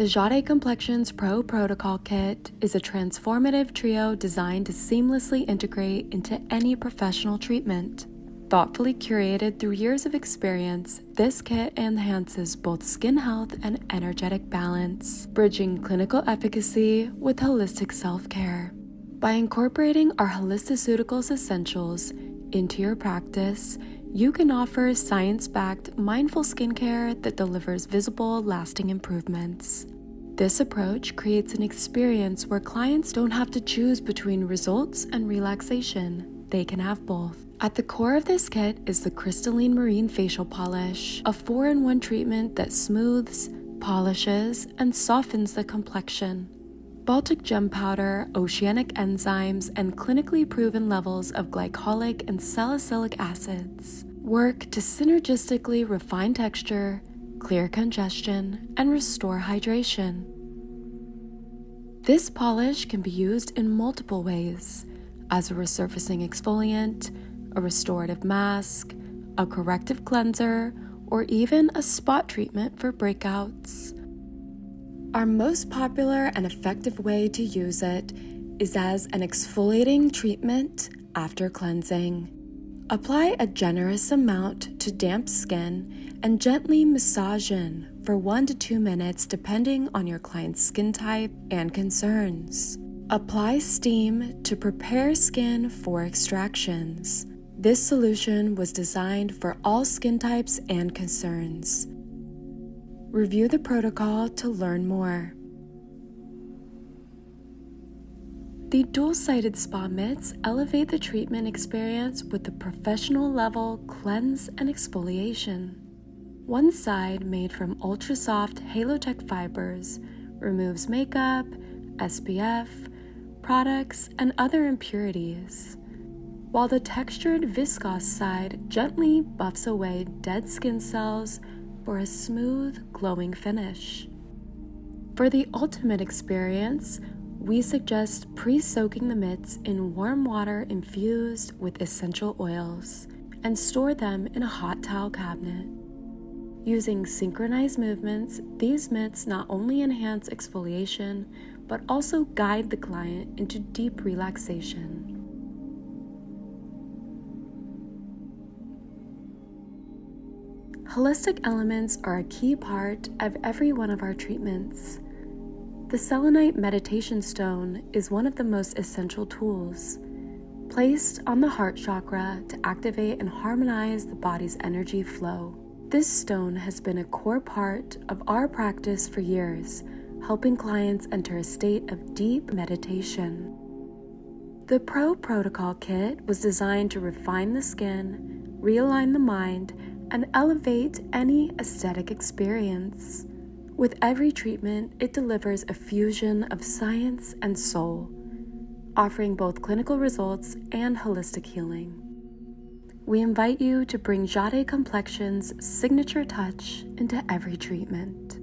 The JADÉ Complexions Pro Protocol Kit is a transformative trio designed to seamlessly integrate into any professional treatment. Thoughtfully curated through years of experience, this kit enhances both skin health and energetic balance, bridging clinical efficacy with holistic self-care. By incorporating our HOLISTICEUTICALS essentials into your practice, you can offer science-backed, mindful skincare that delivers visible, lasting improvements. This approach creates an experience where clients don't have to choose between results and relaxation. They can have both. At the core of this kit is the Crystalline Marine Facial Polish, a 4-in-1 treatment that smooths, polishes, and softens the complexion. Baltic gem powder, oceanic enzymes, and clinically proven levels of glycolic and salicylic acids work to synergistically refine texture, clear congestion, and restore hydration. This polish can be used in multiple ways: as a resurfacing exfoliant, a restorative mask, a corrective cleanser, or even a spot treatment for breakouts. Our most popular and effective way to use it is as an exfoliating treatment after cleansing. Apply a generous amount to damp skin and gently massage in for 1 to 2 minutes depending on your client's skin type and concerns. Apply steam to prepare skin for extractions. This solution was designed for all skin types and concerns. Review the protocol to learn more. The dual-sided spa mitts elevate the treatment experience with the professional-level cleanse and exfoliation. One side, made from ultra-soft Halotech fibers, removes makeup, SPF, products, and other impurities, while the textured viscose side gently buffs away dead skin cells for a smooth, glowing finish. For the ultimate experience, we suggest pre-soaking the mitts in warm water infused with essential oils and store them in a hot towel cabinet. Using synchronized movements, these mitts not only enhance exfoliation, but also guide the client into deep relaxation. Holistic elements are a key part of every one of our treatments. The selenite meditation stone is one of the most essential tools, placed on the heart chakra to activate and harmonize the body's energy flow. This stone has been a core part of our practice for years, helping clients enter a state of deep meditation. The Pro Protocol Kit was designed to refine the skin, realign the mind, and elevate any aesthetic experience. With every treatment, it delivers a fusion of science and soul, offering both clinical results and holistic healing. We invite you to bring JADÉ Complexions' signature touch into every treatment.